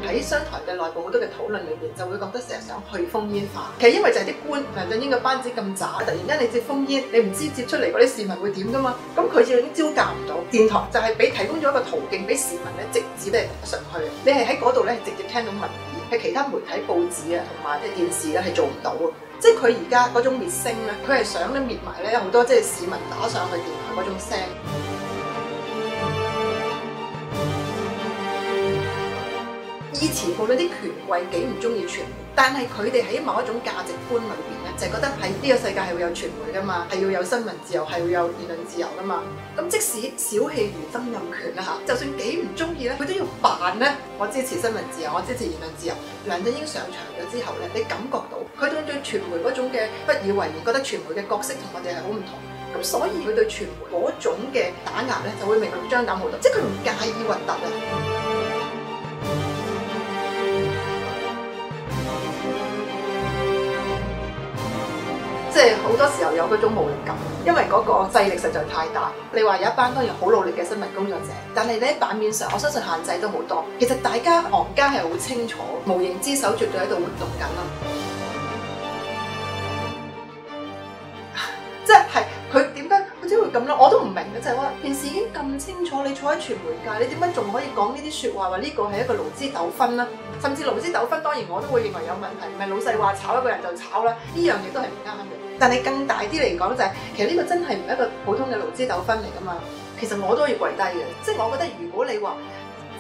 喺商台嘅內部好多嘅討論裏邊，就會覺得成日想去封煙化。其實因為就係啲官梁振英嘅班子咁渣，突然間你接封煙，你唔知接出嚟嗰啲市民會點噶嘛？咁佢已經招架唔到。電台就係俾提供咗一個途徑俾市民咧，直接咧上去。你係喺嗰度咧直接聽到民意，係其他媒體報紙啊同埋即係電視咧係做唔到嘅。即係佢而家嗰種滅聲咧，佢係想咧滅埋咧好多即係市民打上去電台嗰種聲。以前無論啲權貴幾唔中意傳媒，但係佢哋喺某一種價值觀裏邊咧，就係覺得喺呢個世界係會有傳媒噶嘛，係要有新聞自由，係會有言論自由噶嘛。咁即使小氣如曾蔭權啦嚇，就算幾唔中意咧，佢都要扮咧，我支持新聞自由，我支持言論自由。梁振英上場咗之後咧，你感覺到佢對傳媒嗰種嘅不以為然，覺得傳媒嘅角色同我哋係好唔同。咁所以佢對傳媒嗰種嘅打壓咧，就會明目張膽好多，即係佢唔介意核突啊。即係好多時候有嗰種無力感，因為嗰個勢力實在太大。你話有一班當然好努力嘅新聞工作者，但係你喺版面上，我相信限制都好多。其實大家行家係好清楚，無形之手絕對喺度活動緊啦。即係佢點解佢只會咁咧？我都唔明嘅，就係話件事已經咁清楚，你坐喺傳媒界，你點解仲可以講呢啲説話？話呢個係一個勞資糾紛啦，甚至勞資糾紛當然我都會認為有問題，唔係老細話炒一個人就炒啦，呢樣嘢都係唔啱嘅。但係更大啲嚟講就係，其實呢個真係唔係一個普通嘅勞資糾紛嚟㗎嘛。其實我都要跪低嘅，即係我覺得如果你話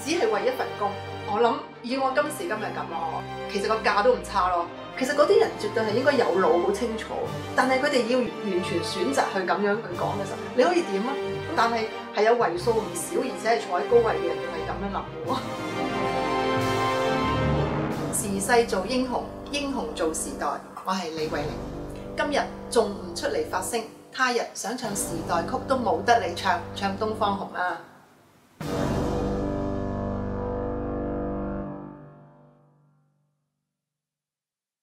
只係為一份工，我諗以我今時今日咁咯，其實個價都唔差咯。其實嗰啲人絕對係應該有腦好清楚，但係佢哋要完全選擇去咁樣去講嘅時候，你可以點啊？但係有為數唔少，而且係坐喺高位嘅人仲係咁樣諗嘅喎。時勢做英雄，英雄做時代。我係李慧玲。今日仲唔出嚟發聲，他日想唱時代曲都冇得你唱，唱東方紅啦。